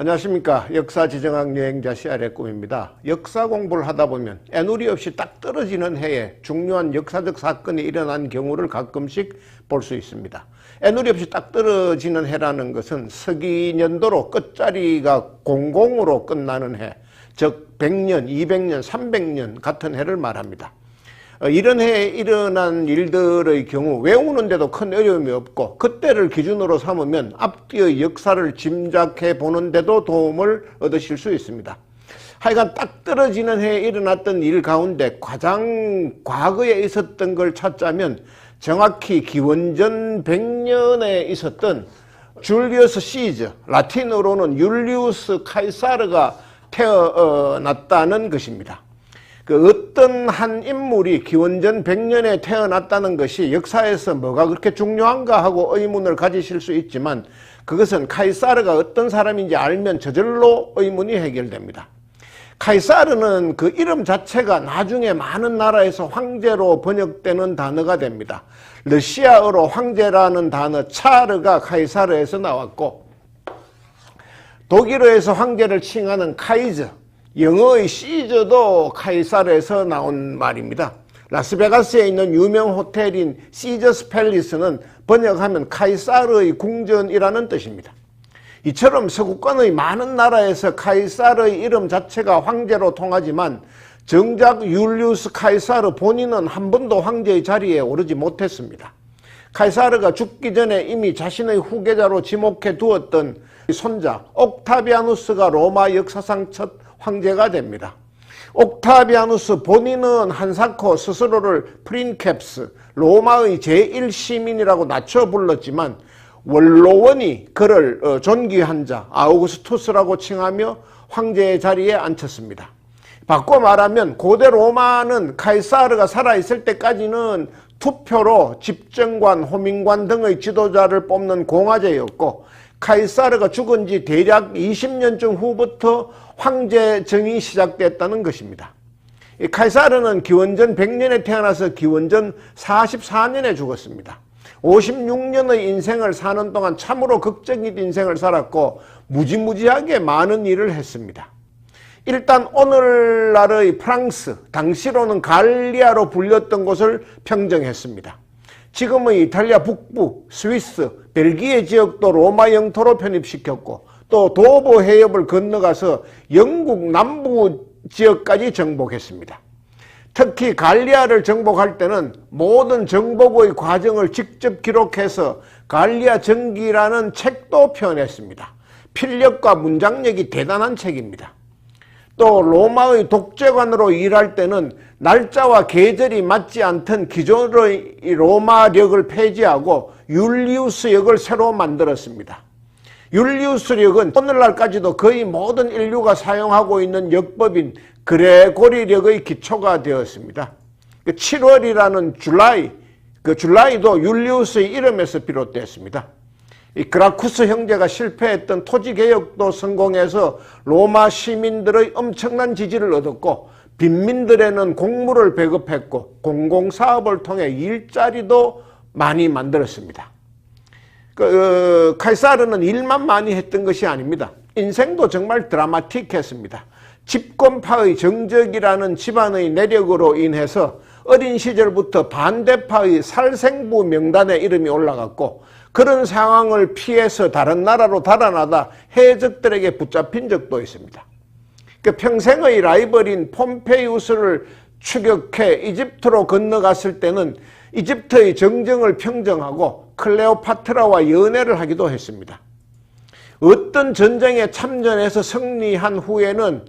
안녕하십니까. 역사지정학 여행자 CR의 꿈입니다. 역사 공부를 하다 보면 애누리 없이 딱 떨어지는 해에 중요한 역사적 사건이 일어난 경우를 가끔씩 볼 수 있습니다. 애누리 없이 딱 떨어지는 해라는 것은 서기년도로 끝자리가 00으로 끝나는 해, 즉 100년, 200년, 300년 같은 해를 말합니다. 이런 해에 일어난 일들의 경우 외우는데도 큰 어려움이 없고 그때를 기준으로 삼으면 앞뒤의 역사를 짐작해 보는데도 도움을 얻으실 수 있습니다. 하여간 딱 떨어지는 해에 일어났던 일 가운데 가장 과거에 있었던 걸 찾자면 정확히 기원전 100년에 있었던 줄리우스 시저, 라틴어로는 율리우스 카이사르가 태어났다는 것입니다. 어떤 한 인물이 기원전 100년에 태어났다는 것이 역사에서 뭐가 그렇게 중요한가 하고 의문을 가지실 수 있지만 그것은 카이사르가 어떤 사람인지 알면 저절로 의문이 해결됩니다. 카이사르는 그 이름 자체가 나중에 많은 나라에서 황제로 번역되는 단어가 됩니다. 러시아어로 황제라는 단어 차르가 카이사르에서 나왔고 독일어에서 황제를 칭하는 카이저, 영어의 시저도 카이사르에서 나온 말입니다. 라스베가스에 있는 유명 호텔인 시저스 팰리스는 번역하면 카이사르의 궁전이라는 뜻입니다. 이처럼 서구권의 많은 나라에서 카이사르의 이름 자체가 황제로 통하지만 정작 율리우스 카이사르 본인은 한 번도 황제의 자리에 오르지 못했습니다. 카이사르가 죽기 전에 이미 자신의 후계자로 지목해 두었던 손자 옥타비아누스가 로마 역사상 첫 황제가 됩니다. 옥타비아누스 본인은 한사코 스스로를 프린캡스, 로마의 제1시민이라고 낮춰 불렀지만 원로원이 그를 존귀한 자 아우구스투스라고 칭하며 황제의 자리에 앉혔습니다. 바꿔 말하면 고대 로마는 카이사르가 살아있을 때까지는 투표로 집정관, 호민관 등의 지도자를 뽑는 공화제였고 카이사르가 죽은 지 대략 20년쯤 후부터 황제정이 시작됐다는 것입니다. 카이사르는 기원전 100년에 태어나서 기원전 44년에 죽었습니다. 56년의 인생을 사는 동안 참으로 극적인 인생을 살았고 무지무지하게 많은 일을 했습니다. 일단 오늘날의 프랑스, 당시로는 갈리아로 불렸던 곳을 평정했습니다. 지금의 이탈리아 북부, 스위스, 벨기에 지역도 로마 영토로 편입시켰고 또 도보 해협을 건너가서 영국 남부 지역까지 정복했습니다. 특히 갈리아를 정복할 때는 모든 정복의 과정을 직접 기록해서 갈리아 전기라는 책도 표현했습니다. 필력과 문장력이 대단한 책입니다. 또 로마의 독재관으로 일할 때는 날짜와 계절이 맞지 않던 기존의 로마력을 폐지하고 율리우스력을 새로 만들었습니다. 율리우스력은 오늘날까지도 거의 모든 인류가 사용하고 있는 역법인 그레고리력의 기초가 되었습니다. 7월이라는 줄라이, 그 줄라이도 율리우스의 이름에서 비롯됐습니다. 이 그라쿠스 형제가 실패했던 토지개혁도 성공해서 로마 시민들의 엄청난 지지를 얻었고 빈민들에는 공물을 배급했고 공공사업을 통해 일자리도 많이 만들었습니다. 카이사르는 일만 많이 했던 것이 아닙니다. 인생도 정말 드라마틱했습니다. 집권파의 정적이라는 집안의 내력으로 인해서 어린 시절부터 반대파의 살생부 명단에 이름이 올라갔고 그런 상황을 피해서 다른 나라로 달아나다 해적들에게 붙잡힌 적도 있습니다. 평생의 라이벌인 폼페이우스를 추격해 이집트로 건너갔을 때는 이집트의 정정을 평정하고 클레오파트라와 연애를 하기도 했습니다. 어떤 전쟁에 참전해서 승리한 후에는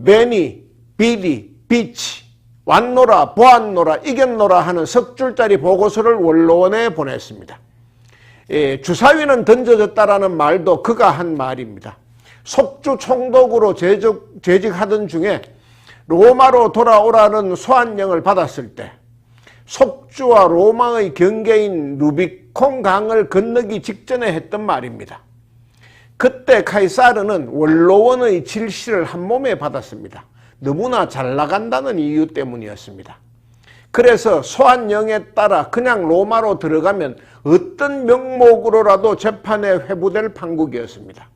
베니, 비디, 비치, 왔노라, 보았노라, 이겼노라 하는 석 줄짜리 보고서를 원로원에 보냈습니다. 주사위는 던져졌다라는 말도 그가 한 말입니다. 속주 총독으로 재직하던 중에 로마로 돌아오라는 소환령을 받았을 때 속주와 로마의 경계인 루비콘 강을 건너기 직전에 했던 말입니다. 그때 카이사르는 원로원의 질시를 한 몸에 받았습니다. 너무나 잘 나간다는 이유 때문이었습니다. 그래서 소환령에 따라 그냥 로마로 들어가면 어떤 명목으로라도 재판에 회부될 판국이었습니다.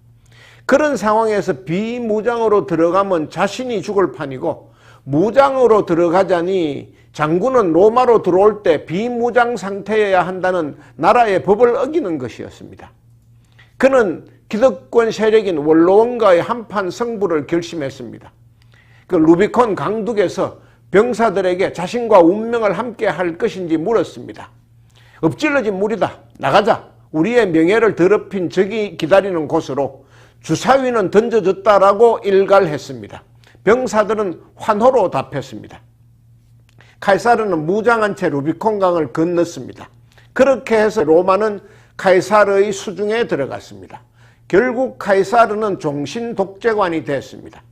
그런 상황에서 비무장으로 들어가면 자신이 죽을 판이고, 무장으로 들어가자니 장군은 로마로 들어올 때 비무장 상태여야 한다는 나라의 법을 어기는 것이었습니다. 그는 기득권 세력인 원로원과의 한판 승부를 결심했습니다. 그 루비콘 강둑에서 병사들에게 자신과 운명을 함께 할 것인지 물었습니다. 엎질러진 물이다. 나가자. 우리의 명예를 더럽힌 적이 기다리는 곳으로. 주사위는 던져졌다라고 일갈했습니다. 병사들은 환호로 답했습니다. 카이사르는 무장한 채 루비콘강을 건넜습니다. 그렇게 해서 로마는 카이사르의 수중에 들어갔습니다. 결국 카이사르는 종신 독재관이 됐습니다.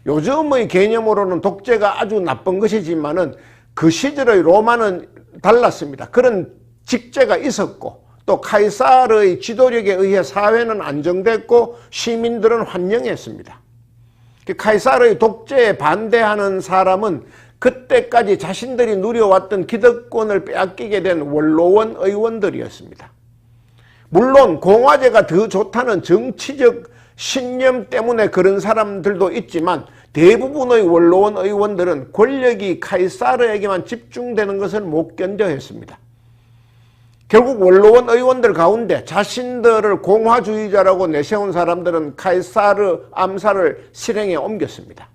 요즘의 개념으로는 독재가 아주 나쁜 것이지만은 그 시절의 로마는 달랐습니다. 그런 직제가 있었고, 또 카이사르의 지도력에 의해 사회는 안정됐고 시민들은 환영했습니다. 카이사르의 독재에 반대하는 사람은 그때까지 자신들이 누려왔던 기득권을 빼앗기게 된 원로원 의원들이었습니다. 물론 공화제가 더 좋다는 정치적 신념 때문에 그런 사람들도 있지만, 대부분의 원로원 의원들은 권력이 카이사르에게만 집중되는 것을 못 견뎌 했습니다. 결국 원로원 의원들 가운데 자신들을 공화주의자라고 내세운 사람들은 카이사르 암살을 실행에 옮겼습니다.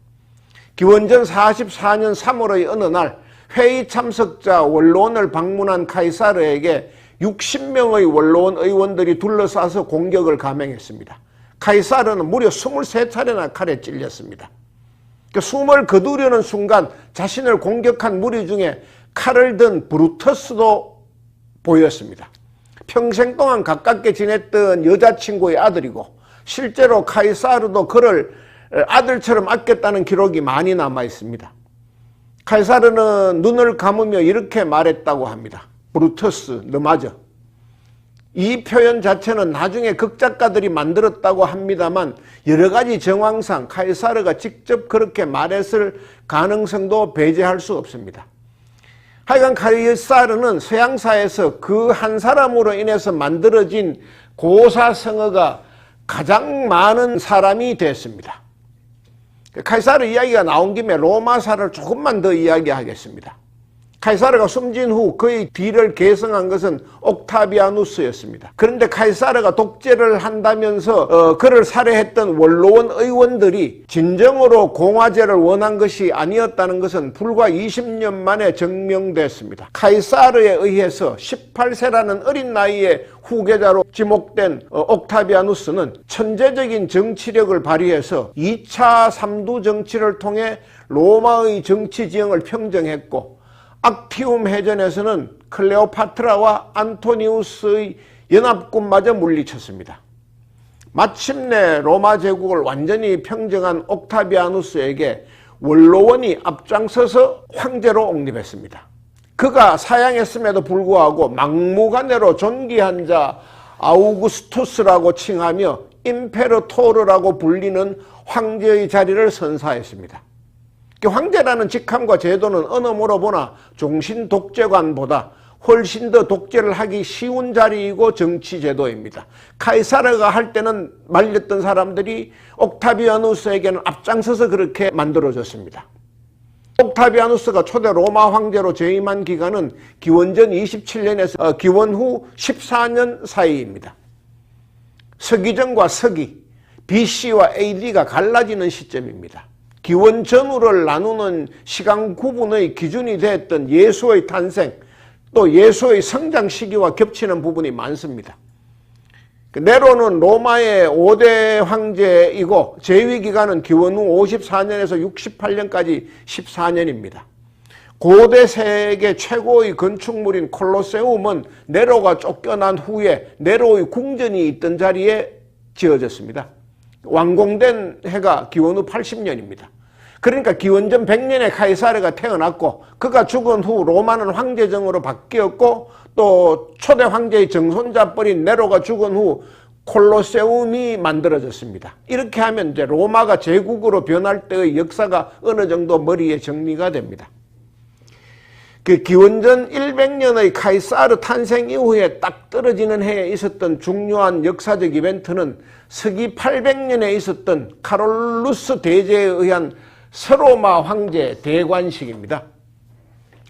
기원전 44년 3월의 어느 날 회의 참석자 원로원을 방문한 카이사르에게 60명의 원로원 의원들이 둘러싸서 공격을 감행했습니다. 카이사르는 무려 23차례나 칼에 찔렸습니다. 숨을 거두려는 순간 자신을 공격한 무리 중에 칼을 든 브루터스도 보였습니다. 평생 동안 가깝게 지냈던 여자친구의 아들이고, 실제로 카이사르도 그를 아들처럼 아꼈다는 기록이 많이 남아 있습니다. 카이사르는 눈을 감으며 이렇게 말했다고 합니다. 브루터스, 너 맞아. 이 표현 자체는 나중에 극작가들이 만들었다고 합니다만, 여러 가지 정황상 카이사르가 직접 그렇게 말했을 가능성도 배제할 수 없습니다. 하여간 카이사르는 서양사에서 그 한 사람으로 인해서 만들어진 고사성어가 가장 많은 사람이 됐습니다. 카이사르 이야기가 나온 김에 로마사를 조금만 더 이야기하겠습니다. 카이사르가 숨진 후 그의 뒤를 계승한 것은 옥타비아누스였습니다. 그런데 카이사르가 독재를 한다면서 그를 살해했던 원로원 의원들이 진정으로 공화제를 원한 것이 아니었다는 것은 불과 20년 만에 증명됐습니다. 카이사르에 의해서 18세라는 어린 나이에 후계자로 지목된 옥타비아누스는 천재적인 정치력을 발휘해서 2차 삼두 정치를 통해 로마의 정치 지형을 평정했고, 악티움 해전에서는 클레오파트라와 안토니우스의 연합군마저 물리쳤습니다. 마침내 로마 제국을 완전히 평정한 옥타비아누스에게 원로원이 앞장서서 황제로 옹립했습니다. 그가 사양했음에도 불구하고 막무가내로 존귀한 자 아우구스투스라고 칭하며 임페르토르라고 불리는 황제의 자리를 선사했습니다. 황제라는 직함과 제도는 어느 모로 종신 독재관보다 훨씬 더 독재를 하기 쉬운 자리이고 정치 제도입니다. 카이사르가 할 때는 말렸던 사람들이 옥타비아누스에게는 앞장서서 그렇게 만들어졌습니다. 옥타비아누스가 초대 로마 황제로 재임한 기간은 기원전 27년에서 기원 후 14년 사이입니다. 서기전과 서기, BC와 AD가 갈라지는 시점입니다. 기원 전후를 나누는 시간 구분의 기준이 됐던 예수의 탄생, 또 예수의 성장 시기와 겹치는 부분이 많습니다. 네로는 로마의 5대 황제이고 재위 기간은 기원 후 54년에서 68년까지 14년입니다. 고대 세계 최고의 건축물인 콜로세움은 네로가 쫓겨난 후에 네로의 궁전이 있던 자리에 지어졌습니다. 완공된 해가 기원 후 80년입니다. 그러니까 기원전 100년에 카이사르가 태어났고, 그가 죽은 후 로마는 황제정으로 바뀌었고, 또 초대 황제의 정손자뻘인 네로가 죽은 후 콜로세움이 만들어졌습니다. 이렇게 하면 이제 로마가 제국으로 변할 때의 역사가 어느 정도 머리에 정리가 됩니다. 그 기원전 100년의 카이사르 탄생 이후에 딱 떨어지는 해에 있었던 중요한 역사적 이벤트는 서기 800년에 있었던 카롤루스 대제에 의한 서로마 황제 대관식입니다.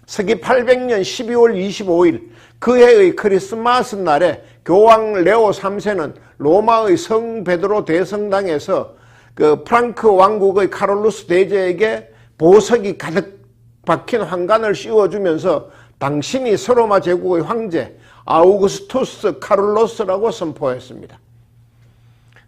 서기 800년 12월 25일 그 해의 크리스마스 날에 교황 레오 3세는 로마의 성 베드로 대성당에서 그 프랑크 왕국의 카롤루스 대제에게 보석이 가득 박힌 황관을 씌워주면서 당신이 서로마 제국의 황제 아우구스투스 카를로스라고 선포했습니다.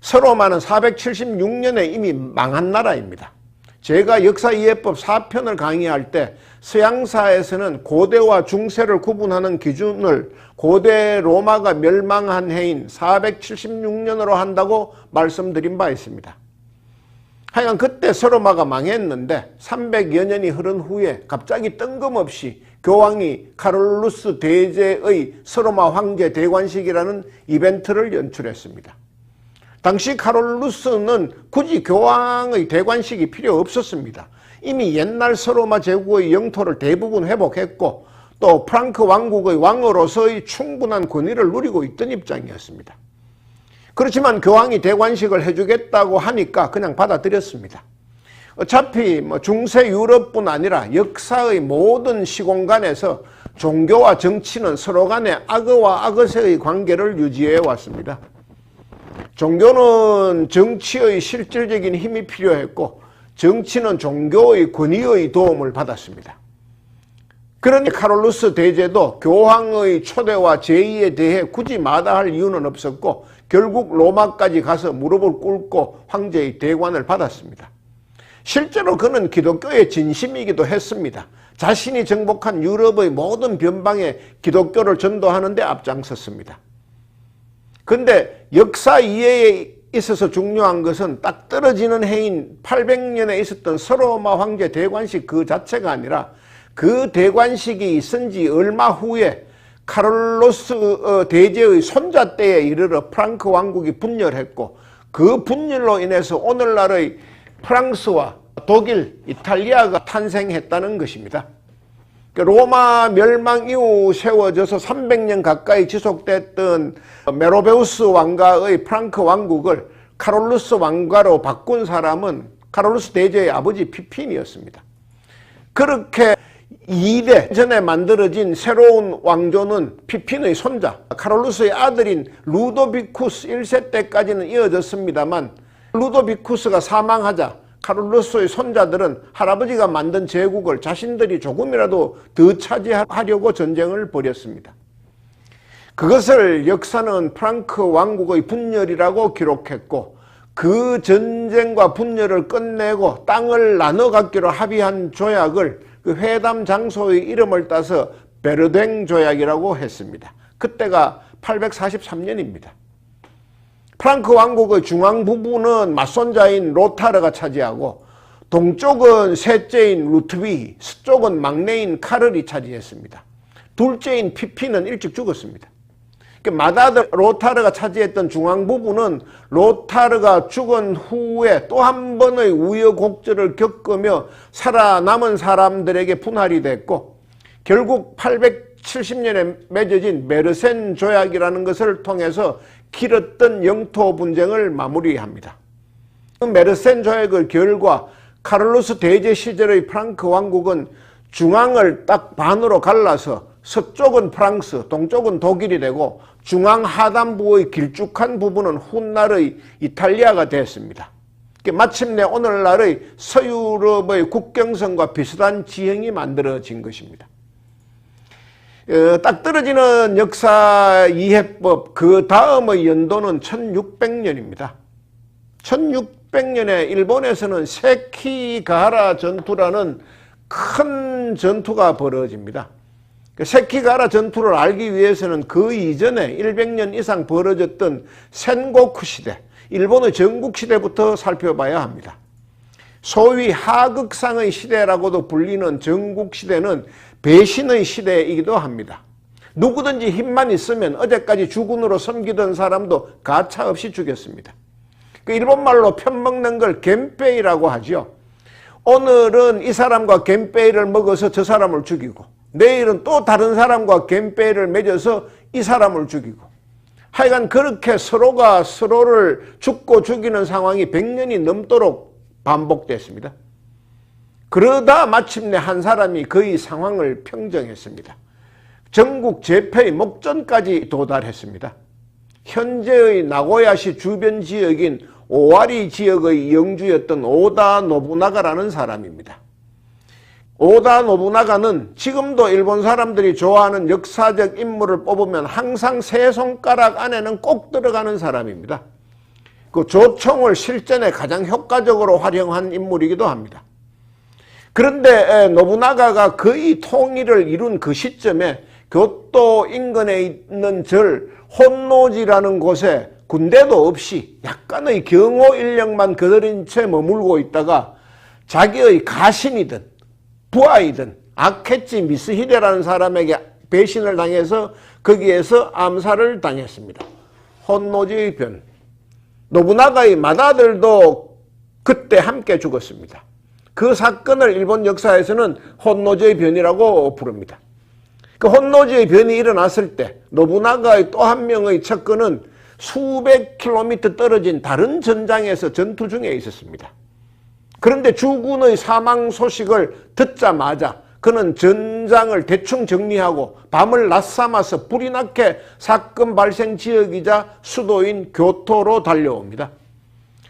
서로마는 476년에 이미 망한 나라입니다. 제가 역사이해법 4편을 강의할 때 서양사에서는 고대와 중세를 구분하는 기준을 고대 로마가 멸망한 해인 476년으로 한다고 말씀드린 바 있습니다. 하여간 그때 서로마가 망했는데 300여 년이 흐른 후에 갑자기 뜬금없이 교황이 카롤루스 대제의 서로마 황제 대관식이라는 이벤트를 연출했습니다. 당시 카롤루스는 굳이 교황의 대관식이 필요 없었습니다. 이미 옛날 서로마 제국의 영토를 대부분 회복했고 또 프랑크 왕국의 왕으로서의 충분한 권위를 누리고 있던 입장이었습니다. 그렇지만 교황이 대관식을 해주겠다고 하니까 그냥 받아들였습니다. 어차피 중세 유럽뿐 아니라 역사의 모든 시공간에서 종교와 정치는 서로 간에 악어와 악어새의 관계를 유지해 왔습니다. 종교는 정치의 실질적인 힘이 필요했고 정치는 종교의 권위의 도움을 받았습니다. 그러니 카롤루스 대제도 교황의 초대와 제의에 대해 굳이 마다할 이유는 없었고 결국 로마까지 가서 무릎을 꿇고 황제의 대관을 받았습니다. 실제로 그는 기독교의 진심이기도 했습니다. 자신이 정복한 유럽의 모든 변방에 기독교를 전도하는 데 앞장섰습니다. 그런데 역사 이해에 있어서 중요한 것은 딱 떨어지는 해인 800년에 있었던 서로마 황제 대관식 그 자체가 아니라 그 대관식이 있은 지 얼마 후에 카롤로스 대제의 손자 때에 이르러 프랑크 왕국이 분열했고 그 분열로 인해서 오늘날의 프랑스와 독일, 이탈리아가 탄생했다는 것입니다. 로마 멸망 이후 세워져서 300년 가까이 지속됐던 메로베우스 왕가의 프랑크 왕국을 카롤루스 왕가로 바꾼 사람은 카롤루스 대제의 아버지 피핀이었습니다. 그렇게 2대 전에 만들어진 새로운 왕조는 피핀의 손자 카롤루스의 아들인 루도비쿠스 1세 때까지는 이어졌습니다만 루도비쿠스가 사망하자 카롤루스의 손자들은 할아버지가 만든 제국을 자신들이 조금이라도 더 차지하려고 전쟁을 벌였습니다. 그것을 역사는 프랑크 왕국의 분열이라고 기록했고 그 전쟁과 분열을 끝내고 땅을 나눠 갖기로 합의한 조약을 그 회담 장소의 이름을 따서 베르댕 조약이라고 했습니다. 그때가 843년입니다. 프랑크 왕국의 중앙 부분은 맞손자인 로타르가 차지하고 동쪽은 셋째인 루트비, 서쪽은 막내인 카를이 차지했습니다. 둘째인 피피는 일찍 죽었습니다. 맏아들 로타르가 차지했던 중앙 부분은 로타르가 죽은 후에 또 한 번의 우여곡절을 겪으며 살아남은 사람들에게 분할이 됐고 결국 870년에 맺어진 메르센 조약이라는 것을 통해서 길었던 영토 분쟁을 마무리합니다. 그 메르센 조약의 결과 카롤루스 대제 시절의 프랑크 왕국은 중앙을 딱 반으로 갈라서 서쪽은 프랑스, 동쪽은 독일이 되고 중앙 하단부의 길쭉한 부분은 훗날의 이탈리아가 됐습니다. 마침내 오늘날의 서유럽의 국경선과 비슷한 지형이 만들어진 것입니다. 딱 떨어지는 역사 이해법 그 다음의 연도는 1600년입니다. 1600년에 일본에서는 세키가라 전투라는 큰 전투가 벌어집니다. 세키가라 전투를 알기 위해서는 그 이전에 100년 이상 벌어졌던 센고쿠 시대, 일본의 전국시대부터 살펴봐야 합니다. 소위 하극상의 시대라고도 불리는 전국시대는 배신의 시대이기도 합니다. 누구든지 힘만 있으면 어제까지 주군으로 섬기던 사람도 가차없이 죽였습니다. 그 일본말로 편먹는 걸 겐페이라고 하죠. 오늘은 이 사람과 겐페이를 먹어서 저 사람을 죽이고 내일은 또 다른 사람과 겜페이를 맺어서 이 사람을 죽이고, 하여간 그렇게 서로가 서로를 죽고 죽이는 상황이 100년이 넘도록 반복됐습니다. 그러다 마침내 한 사람이 그의 상황을 평정했습니다. 전국 재패의 목전까지 도달했습니다. 현재의 나고야시 주변 지역인 오와리 지역의 영주였던 오다 노부나가라는 사람입니다. 오다 노부나가는 지금도 일본 사람들이 좋아하는 역사적 인물을 뽑으면 항상 세 손가락 안에는 꼭 들어가는 사람입니다. 그 조총을 실전에 가장 효과적으로 활용한 인물이기도 합니다. 그런데 노부나가가 거의 통일을 이룬 그 시점에 교토 인근에 있는 절 혼노지라는 곳에 군대도 없이 약간의 경호 인력만 거느린 채 머물고 있다가 자기의 가신이든 부하이든 아케치 미스히데라는 사람에게 배신을 당해서 거기에서 암살을 당했습니다. 혼노지의 변. 노부나가의 맏아들도 그때 함께 죽었습니다. 그 사건을 일본 역사에서는 혼노지의 변이라고 부릅니다. 그 혼노지의 변이 일어났을 때 노부나가의 또 한 명의 척근은 수백 킬로미터 떨어진 다른 전장에서 전투 중에 있었습니다. 그런데 주군의 사망 소식을 듣자마자 그는 전장을 대충 정리하고 밤을 낮삼아서 불이 나게 사건 발생 지역이자 수도인 교토로 달려옵니다.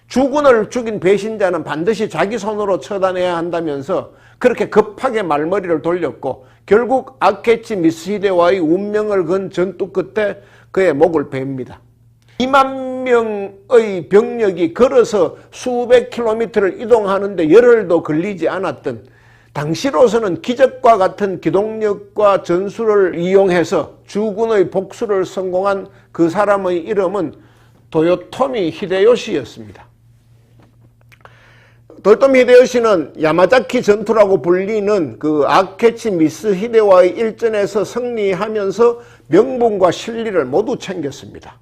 주군을 죽인 배신자는 반드시 자기 손으로 처단해야 한다면서 그렇게 급하게 말머리를 돌렸고 결국 아케치 미스히데와의 운명을 건 전투 끝에 그의 목을 뵭니다. 2만 명의 병력이 걸어서 수백 킬로미터를 이동하는데 열흘도 걸리지 않았던, 당시로서는 기적과 같은 기동력과 전술을 이용해서 주군의 복수를 성공한 그 사람의 이름은 도요토미 히데요시였습니다. 도요토미 히데요시는 야마자키 전투라고 불리는 그 아케치 미스히데와의 일전에서 승리하면서 명분과 실리를 모두 챙겼습니다.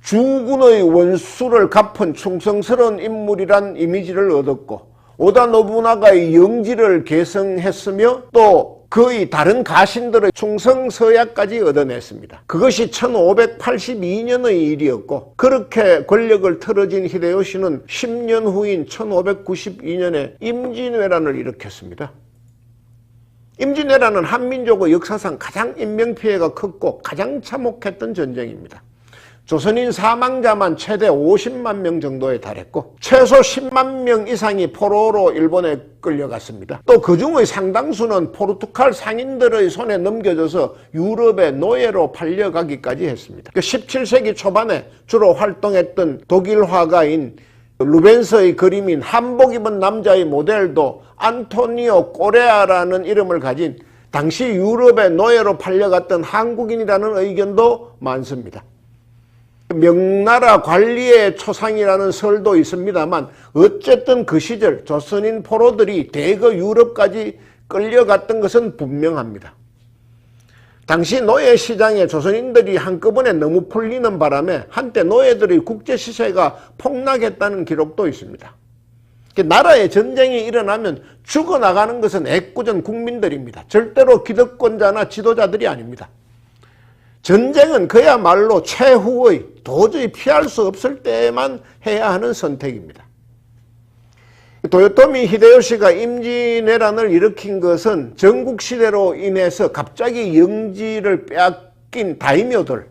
주군의 원수를 갚은 충성스러운 인물이란 이미지를 얻었고 오다 노부나가의 영지를 계승했으며 또 그의 다른 가신들의 충성서약까지 얻어냈습니다. 그것이 1582년의 일이었고 그렇게 권력을 틀어진 히데요시는 10년 후인 1592년에 임진왜란을 일으켰습니다. 임진왜란은 한민족의 역사상 가장 인명피해가 컸고 가장 참혹했던 전쟁입니다. 조선인 사망자만 최대 50만 명 정도에 달했고 최소 10만 명 이상이 포로로 일본에 끌려갔습니다. 또 그중의 상당수는 포르투갈 상인들의 손에 넘겨져서 유럽의 노예로 팔려가기까지 했습니다. 17세기 초반에 주로 활동했던 독일 화가인 루벤스의 그림인 한복 입은 남자의 모델도 안토니오 꼬레아라는 이름을 가진 당시 유럽의 노예로 팔려갔던 한국인이라는 의견도 많습니다. 명나라 관리의 초상이라는 설도 있습니다만 어쨌든 그 시절 조선인 포로들이 대거 유럽까지 끌려갔던 것은 분명합니다. 당시 노예 시장에 조선인들이 한꺼번에 너무 풀리는 바람에 한때 노예들의 국제 시세가 폭락했다는 기록도 있습니다. 나라에 전쟁이 일어나면 죽어나가는 것은 애꿎은 국민들입니다. 절대로 기득권자나 지도자들이 아닙니다. 전쟁은 그야말로 최후의 도저히 피할 수 없을 때만 해야 하는 선택입니다. 도요토미 히데요시가 임진왜란을 일으킨 것은 전국시대로 인해서 갑자기 영지를 빼앗긴 다이묘들,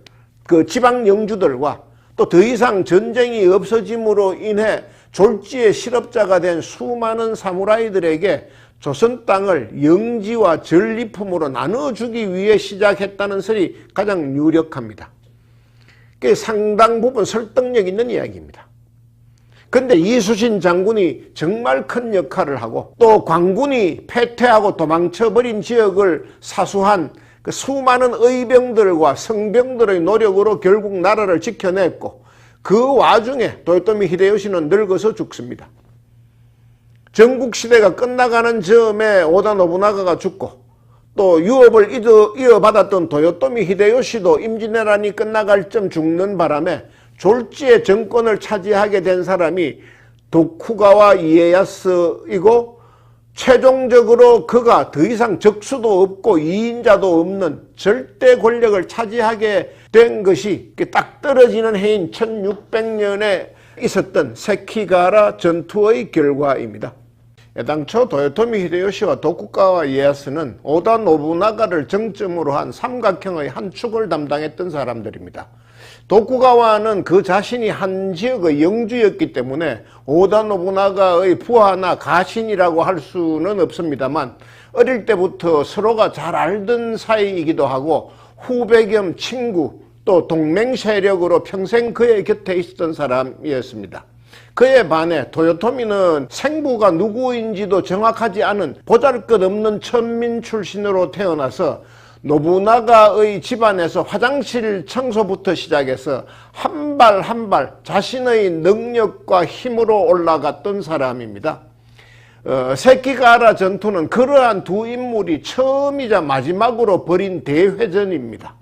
그 지방 영주들과 또 더 이상 전쟁이 없어짐으로 인해 졸지의 실업자가 된 수많은 사무라이들에게 조선 땅을 영지와 전리품으로 나눠주기 위해 시작했다는 설이 가장 유력합니다. 그게 상당 부분 설득력 있는 이야기입니다. 그런데 이수신 장군이 정말 큰 역할을 하고 또 광군이 패퇴하고 도망쳐버린 지역을 사수한 그 수많은 의병들과 성병들의 노력으로 결국 나라를 지켜냈고 그 와중에 도요토미 히데요시는 늙어서 죽습니다. 전국시대가 끝나가는 즈음에 오다 노부나가가 죽고 또 유업을 이어받았던 도요토미 히데요시도 임진왜란이 끝나갈 쯤 죽는 바람에 졸지의 정권을 차지하게 된 사람이 도쿠가와 이에야스이고 최종적으로 그가 더 이상 적수도 없고 이인자도 없는 절대 권력을 차지하게 된 것이 딱 떨어지는 해인 1600년에 있었던 세키가라 전투의 결과입니다. 애당초 도요토미 히데요시와 도쿠가와 이에야스는 오다 노부나가를 정점으로 한 삼각형의 한 축을 담당했던 사람들입니다. 도쿠가와는 그 자신이 한 지역의 영주였기 때문에 오다 노부나가의 부하나 가신이라고 할 수는 없습니다만 어릴 때부터 서로가 잘 알던 사이이기도 하고 후배 겸 친구 또 동맹 세력으로 평생 그의 곁에 있었던 사람이었습니다. 그에 반해 도요토미는 생부가 누구인지도 정확하지 않은 보잘것없는 천민 출신으로 태어나서 노부나가의 집안에서 화장실 청소부터 시작해서 한 발 한 발 자신의 능력과 힘으로 올라갔던 사람입니다. 세키가라 전투는 그러한 두 인물이 처음이자 마지막으로 벌인 대회전입니다.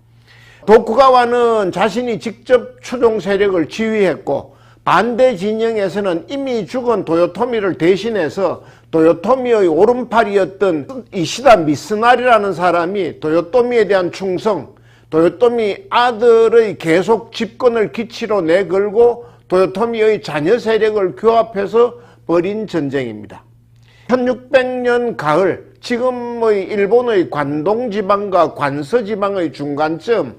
도쿠가와는 자신이 직접 추종 세력을 지휘했고 반대 진영에서는 이미 죽은 도요토미를 대신해서 도요토미의 오른팔이었던 이시다 미스나리라는 사람이 도요토미에 대한 충성, 도요토미 아들의 계속 집권을 기치로 내걸고 도요토미의 자녀 세력을 교합해서 벌인 전쟁입니다. 1600년 가을, 지금의 일본의 관동지방과 관서지방의 중간쯤,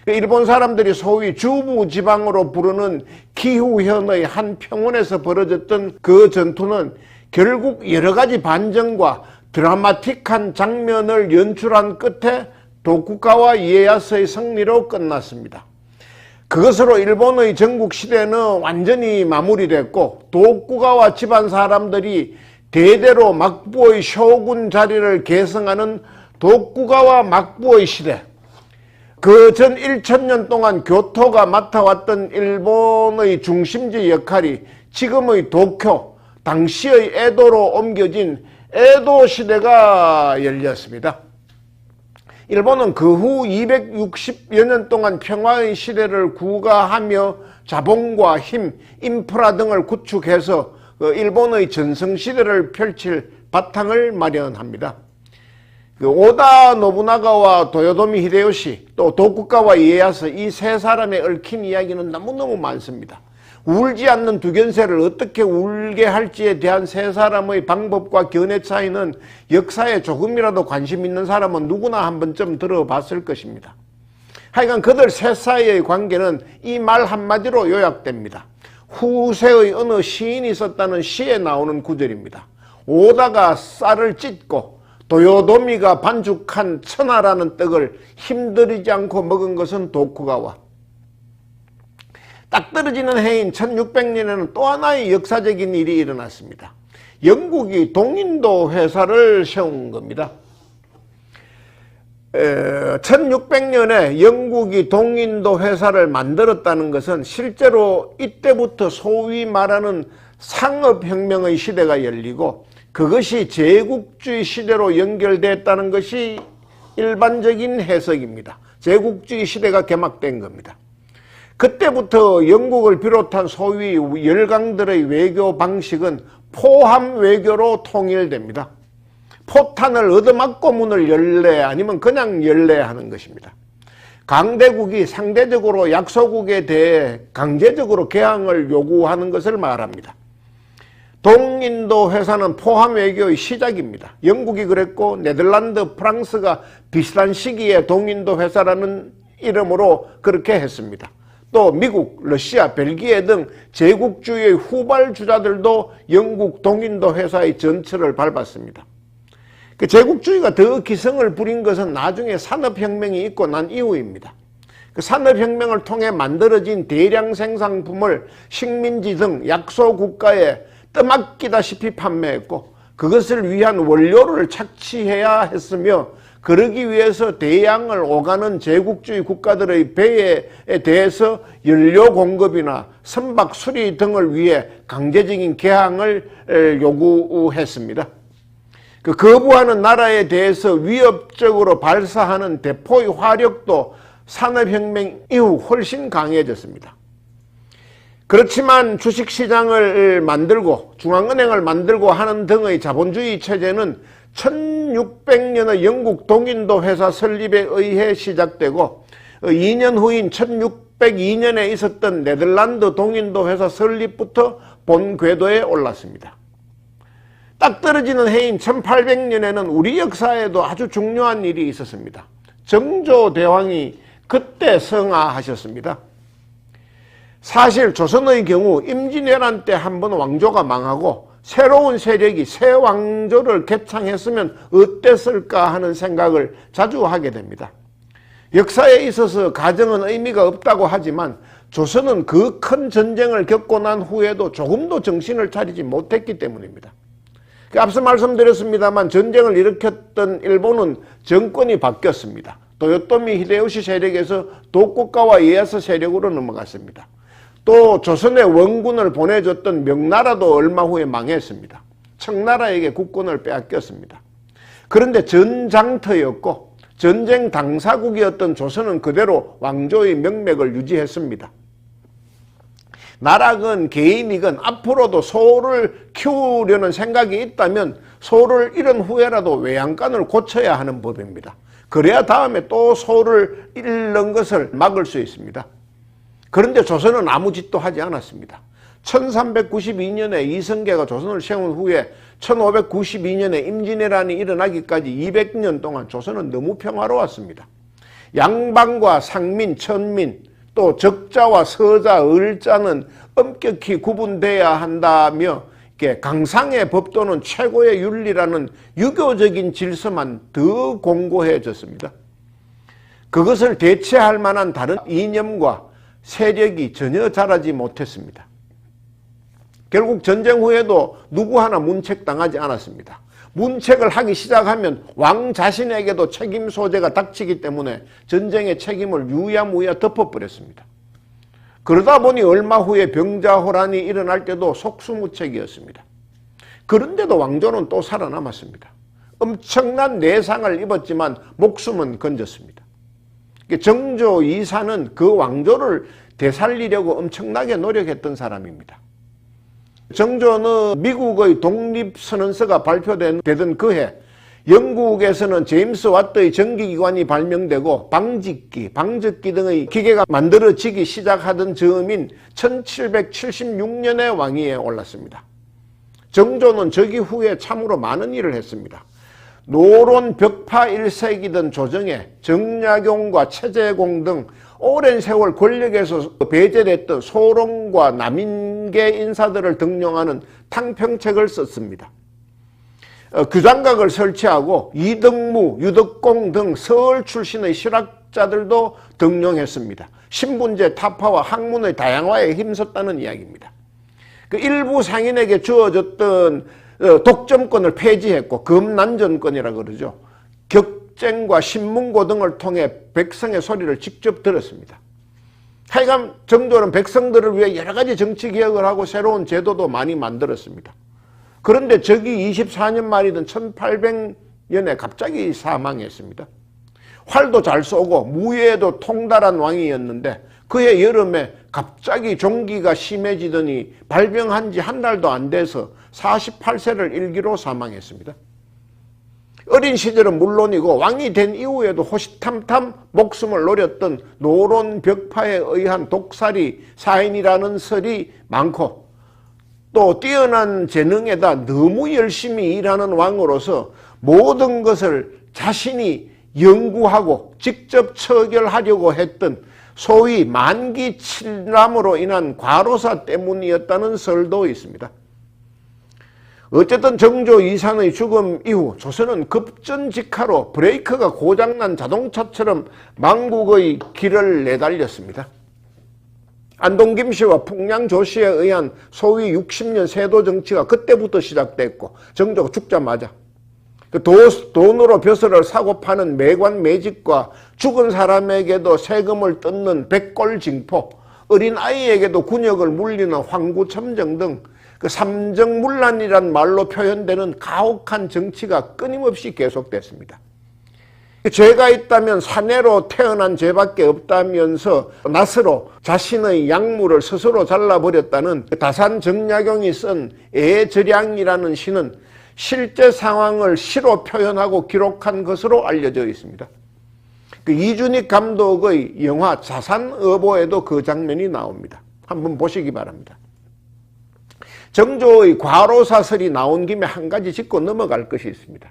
일본 사람들이 소위 주부지방으로 부르는 기후현의 한 평원에서 벌어졌던 그 전투는 결국 여러 가지 반전과 드라마틱한 장면을 연출한 끝에 도쿠가와 이에야스의 승리로 끝났습니다. 그것으로 일본의 전국시대는 완전히 마무리됐고 도쿠가와 집안 사람들이 대대로 막부의 쇼군 자리를 계승하는 도쿠가와 막부의 시대, 그 전 1000년 동안 교토가 맡아왔던 일본의 중심지 역할이 지금의 도쿄, 당시의 에도로 옮겨진 에도 시대가 열렸습니다. 일본은 그 후 260여 년 동안 평화의 시대를 구가하며 자본과 힘, 인프라 등을 구축해서 일본의 전성시대를 펼칠 바탕을 마련합니다. 오다 노부나가와 도요토미 히데요시 또 도쿠가와 이에야스 이 세 사람의 얽힌 이야기는 너무너무 많습니다. 울지 않는 두견새를 어떻게 울게 할지에 대한 세 사람의 방법과 견해 차이는 역사에 조금이라도 관심 있는 사람은 누구나 한 번쯤 들어봤을 것입니다. 하여간 그들 셋 사이의 관계는 이 말 한마디로 요약됩니다. 후세의 어느 시인이 썼다는 시에 나오는 구절입니다. 오다가 쌀을 찢고 도요토미가 반죽한 천하라는 떡을 힘들이지 않고 먹은 것은 도쿠가와. 딱 떨어지는 해인 1600년에는 또 하나의 역사적인 일이 일어났습니다. 영국이 동인도 회사를 세운 겁니다. 1600년에 영국이 동인도 회사를 만들었다는 것은 실제로 이때부터 소위 말하는 상업혁명의 시대가 열리고 그것이 제국주의 시대로 연결됐다는 것이 일반적인 해석입니다. 제국주의 시대가 개막된 겁니다. 그때부터 영국을 비롯한 소위 열강들의 외교 방식은 포함 외교로 통일됩니다. 포탄을 얻어맞고 문을 열래 아니면 그냥 열래 하는 것입니다. 강대국이 상대적으로 약소국에 대해 강제적으로 개항을 요구하는 것을 말합니다. 동인도 회사는 포함 외교의 시작입니다. 영국이 그랬고 네덜란드, 프랑스가 비슷한 시기에 동인도 회사라는 이름으로 그렇게 했습니다. 또 미국, 러시아, 벨기에 등 제국주의의 후발주자들도 영국 동인도 회사의 전철을 밟았습니다. 그 제국주의가 더 기승을 부린 것은 나중에 산업혁명이 있고 난 이후입니다. 그 산업혁명을 통해 만들어진 대량 생산품을 식민지 등 약소국가에 떠맡기다시피 판매했고 그것을 위한 원료를 착취해야 했으며 그러기 위해서 대양을 오가는 제국주의 국가들의 배에 대해서 연료 공급이나 선박 수리 등을 위해 강제적인 개항을 요구했습니다. 그 거부하는 나라에 대해서 위협적으로 발사하는 대포의 화력도 산업혁명 이후 훨씬 강해졌습니다. 그렇지만 주식시장을 만들고 중앙은행을 만들고 하는 등의 자본주의 체제는 1600년의 영국 동인도 회사 설립에 의해 시작되고 2년 후인 1602년에 있었던 네덜란드 동인도 회사 설립부터 본 궤도에 올랐습니다. 딱 떨어지는 해인 1800년에는 우리 역사에도 아주 중요한 일이 있었습니다. 정조대왕이 그때 성하하셨습니다. 사실 조선의 경우 임진왜란 때 한번 왕조가 망하고 새로운 세력이 새 왕조를 개창했으면 어땠을까 하는 생각을 자주 하게 됩니다. 역사에 있어서 가정은 의미가 없다고 하지만 조선은 그 큰 전쟁을 겪고 난 후에도 조금도 정신을 차리지 못했기 때문입니다. 앞서 말씀드렸습니다만 전쟁을 일으켰던 일본은 정권이 바뀌었습니다. 도요토미 히데요시 세력에서 도쿠가와 이에야스 세력으로 넘어갔습니다. 또 조선의 원군을 보내줬던 명나라도 얼마 후에 망했습니다. 청나라에게 국권을 빼앗겼습니다. 그런데 전장터였고 전쟁 당사국이었던 조선은 그대로 왕조의 명맥을 유지했습니다. 나라건 개인이건 앞으로도 소를 키우려는 생각이 있다면 소를 잃은 후에라도 외양간을 고쳐야 하는 법입니다. 그래야 다음에 또 소를 잃는 것을 막을 수 있습니다. 그런데 조선은 아무 짓도 하지 않았습니다. 1392년에 이성계가 조선을 세운 후에 1592년에 임진왜란이 일어나기까지 200년 동안 조선은 너무 평화로웠습니다. 양반과 상민, 천민, 또 적자와 서자, 을자는 엄격히 구분돼야 한다며 강상의 법도는 최고의 윤리라는 유교적인 질서만 더 공고해졌습니다. 그것을 대체할 만한 다른 이념과 세력이 전혀 자라지 못했습니다. 결국 전쟁 후에도 누구 하나 문책당하지 않았습니다. 문책을 하기 시작하면 왕 자신에게도 책임 소재가 닥치기 때문에 전쟁의 책임을 유야무야 덮어버렸습니다. 그러다 보니 얼마 후에 병자호란이 일어날 때도 속수무책이었습니다. 그런데도 왕조는 또 살아남았습니다. 엄청난 내상을 입었지만 목숨은 건졌습니다. 정조 2사는 그 왕조를 되살리려고 엄청나게 노력했던 사람입니다. 정조는 미국의 독립선언서가 발표되던 그해 영국에서는 제임스 와트의 전기기관이 발명되고 방직기 등의 기계가 만들어지기 시작하던 즈음인 1776년에 왕위에 올랐습니다. 정조는 즉위 후에 참으로 많은 일을 했습니다. 노론 벽파 1세기던 조정에 정약용과 최재공 등 오랜 세월 권력에서 배제됐던 소롱과 남인계 인사들을 등용하는 탕평책을 썼습니다. 규장각을 설치하고 이덕무, 유덕공 등 서울 출신의 실학자들도 등용했습니다. 신분제 타파와 학문의 다양화에 힘썼다는 이야기입니다. 일부 상인에게 주어졌던 독점권을 폐지했고 금난전권이라 그러죠. 격쟁과 신문고 등을 통해 백성의 소리를 직접 들었습니다. 하여간 정조는 백성들을 위해 여러 가지 정치 개혁을 하고 새로운 제도도 많이 만들었습니다. 그런데 즉위 24년 말이던 1800년에 갑자기 사망했습니다. 활도 잘 쏘고 무예에도 통달한 왕이었는데 그해 여름에 갑자기 종기가 심해지더니 발병한 지 한 달도 안 돼서 48세를 일기로 사망했습니다. 어린 시절은 물론이고 왕이 된 이후에도 호시탐탐 목숨을 노렸던 노론 벽파에 의한 독살이 사인이라는 설이 많고 또 뛰어난 재능에다 너무 열심히 일하는 왕으로서 모든 것을 자신이 연구하고 직접 처결하려고 했던 소위 만기 칠남으로 인한 과로사 때문이었다는 설도 있습니다. 어쨌든 정조 2사의 죽음 이후 조선은 급전직하로 브레이크가 고장난 자동차처럼 망국의 길을 내달렸습니다. 안동 김씨와 풍량 조씨에 의한 소위 60년 세도 정치가 그때부터 시작됐고 정조가 죽자마자 돈으로 벼슬을 사고 파는 매관 매직과 죽은 사람에게도 세금을 뜯는 백골징포, 어린아이에게도 군역을 물리는 황구첨정 등 삼정문란이란 말로 표현되는 가혹한 정치가 끊임없이 계속됐습니다. 죄가 있다면 사내로 태어난 죄밖에 없다면서 낫으로 자신의 약물을 스스로 잘라버렸다는 다산정약용이 쓴 애절양이라는 시는 실제 상황을 시로 표현하고 기록한 것으로 알려져 있습니다. 이준익 감독의 영화 자산어보에도 그 장면이 나옵니다. 한번 보시기 바랍니다. 정조의 과로사설이 나온 김에 한 가지 짚고 넘어갈 것이 있습니다.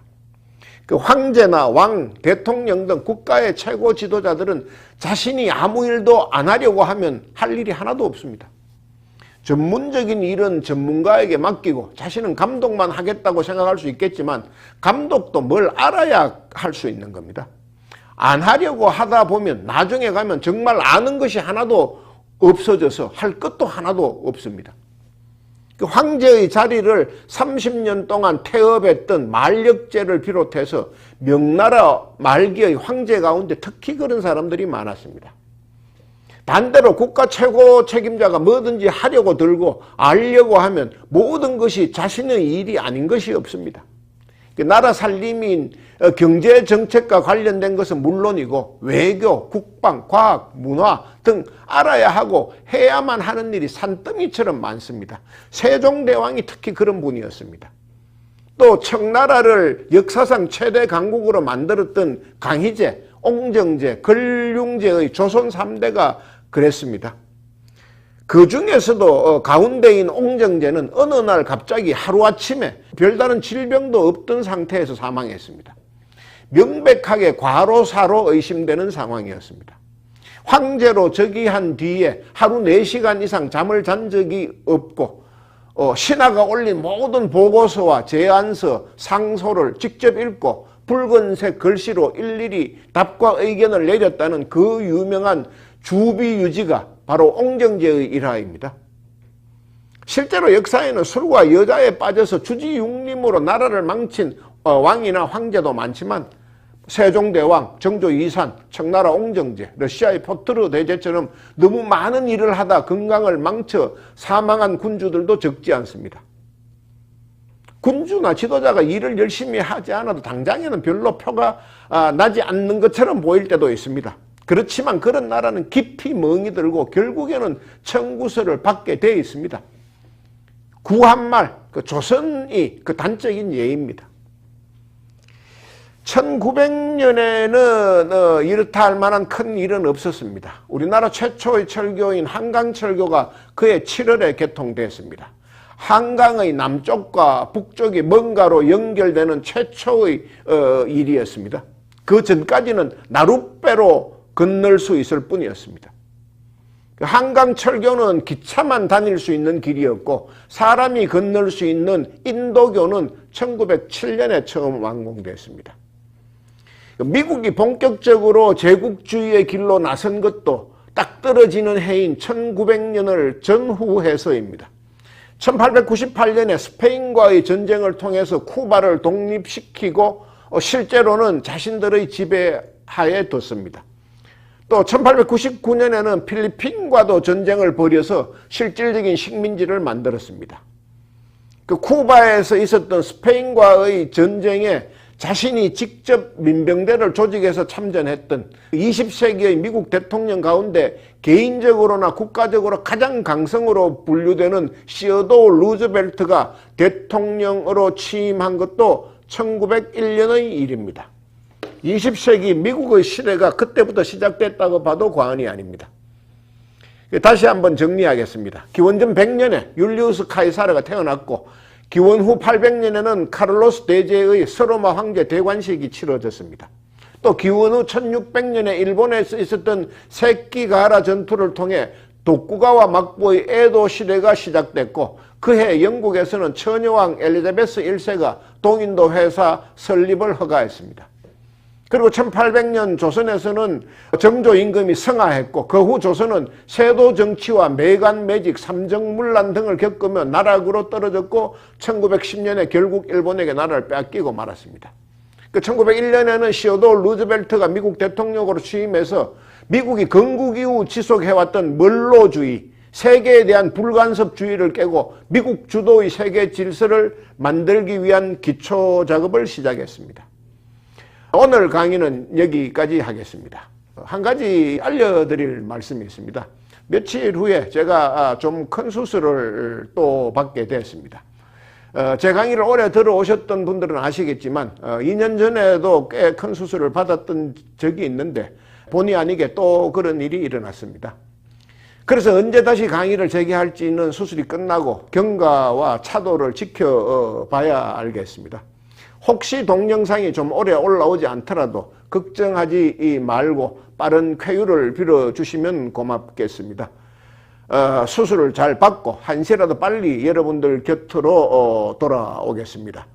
황제나 왕, 대통령 등 국가의 최고 지도자들은 자신이 아무 일도 안 하려고 하면 할 일이 하나도 없습니다. 전문적인 일은 전문가에게 맡기고 자신은 감독만 하겠다고 생각할 수 있겠지만 감독도 뭘 알아야 할 수 있는 겁니다. 안 하려고 하다 보면 나중에 가면 정말 아는 것이 하나도 없어져서 할 것도 하나도 없습니다. 황제의 자리를 30년 동안 태업했던 만력제를 비롯해서 명나라 말기의 황제 가운데 특히 그런 사람들이 많았습니다. 반대로 국가 최고 책임자가 뭐든지 하려고 들고 알려고 하면 모든 것이 자신의 일이 아닌 것이 없습니다. 나라 살림인 경제정책과 관련된 것은 물론이고 외교, 국방, 과학, 문화 등 알아야 하고 해야만 하는 일이 산더미처럼 많습니다. 세종대왕이 특히 그런 분이었습니다. 또 청나라를 역사상 최대 강국으로 만들었던 강희제, 옹정제, 걸륭제의 조선 3대가 그랬습니다. 그 중에서도 가운데인 옹정제는 어느 날 갑자기 하루아침에 별다른 질병도 없던 상태에서 사망했습니다. 명백하게 과로사로 의심되는 상황이었습니다. 황제로 즉위한 뒤에 하루 4시간 이상 잠을 잔 적이 없고 신하가 올린 모든 보고서와 제안서, 상소를 직접 읽고 붉은색 글씨로 일일이 답과 의견을 내렸다는 그 유명한 주비유지가 바로 옹정제의 일화입니다. 실제로 역사에는 술과 여자에 빠져서 주지육림으로 나라를 망친 왕이나 황제도 많지만 세종대왕, 정조 이산, 청나라 옹정제, 러시아의 포트르 대제처럼 너무 많은 일을 하다 건강을 망쳐 사망한 군주들도 적지 않습니다. 군주나 지도자가 일을 열심히 하지 않아도 당장에는 별로 표가 나지 않는 것처럼 보일 때도 있습니다. 그렇지만 그런 나라는 깊이 멍이 들고 결국에는 청구서를 받게 되어 있습니다. 구한말, 조선이 그 단적인 예입니다. 1900년에는 이렇다 할 만한 큰 일은 없었습니다. 우리나라 최초의 철교인 한강철교가 그해 7월에 개통됐습니다. 한강의 남쪽과 북쪽이 뭔가로 연결되는 최초의 일이었습니다. 그 전까지는 나룻배로 건널 수 있을 뿐이었습니다. 한강철교는 기차만 다닐 수 있는 길이었고 사람이 건널 수 있는 인도교는 1907년에 처음 완공됐습니다. 미국이 본격적으로 제국주의의 길로 나선 것도 딱 떨어지는 해인 1900년을 전후해서입니다. 1898년에 스페인과의 전쟁을 통해서 쿠바를 독립시키고 실제로는 자신들의 지배하에 뒀습니다. 또 1899년에는 필리핀과도 전쟁을 벌여서 실질적인 식민지를 만들었습니다. 그 쿠바에서 있었던 스페인과의 전쟁에 자신이 직접 민병대를 조직해서 참전했던 20세기의 미국 대통령 가운데 개인적으로나 국가적으로 가장 강성으로 분류되는 시어도어 루즈벨트가 대통령으로 취임한 것도 1901년의 일입니다. 20세기 미국의 시대가 그때부터 시작됐다고 봐도 과언이 아닙니다. 다시 한번 정리하겠습니다. 기원전 100년에 율리우스 카이사르가 태어났고 기원 후 800년에는 카를로스 대제의 서로마 황제 대관식이 치러졌습니다. 또 기원 후 1600년에 일본에서 있었던 세끼가하라 전투를 통해 도쿠가와 막부의 에도 시대가 시작됐고 그해 영국에서는 처녀왕 엘리자베스 1세가 동인도 회사 설립을 허가했습니다. 그리고 1800년 조선에서는 정조 임금이 성하했고 그 후 조선은 세도 정치와 매간 매직, 삼정문란 등을 겪으며 나락으로 떨어졌고 1910년에 결국 일본에게 나라를 빼앗기고 말았습니다. 1901년에는 시어도어 루즈벨트가 미국 대통령으로 취임해서 미국이 건국 이후 지속해왔던 멀로주의, 세계에 대한 불간섭주의를 깨고 미국 주도의 세계 질서를 만들기 위한 기초 작업을 시작했습니다. 오늘 강의는 여기까지 하겠습니다. 한 가지 알려드릴 말씀이 있습니다. 며칠 후에 제가 좀 큰 수술을 또 받게 됐습니다. 제 강의를 오래 들어오셨던 분들은 아시겠지만 2년 전에도 꽤 큰 수술을 받았던 적이 있는데 본의 아니게 또 그런 일이 일어났습니다. 그래서 언제 다시 강의를 재개할지는 수술이 끝나고 경과와 차도를 지켜봐야 알겠습니다. 혹시 동영상이 좀 오래 올라오지 않더라도 걱정하지 말고 빠른 쾌유를 빌어주시면 고맙겠습니다. 수술을 잘 받고 한시라도 빨리 여러분들 곁으로 돌아오겠습니다.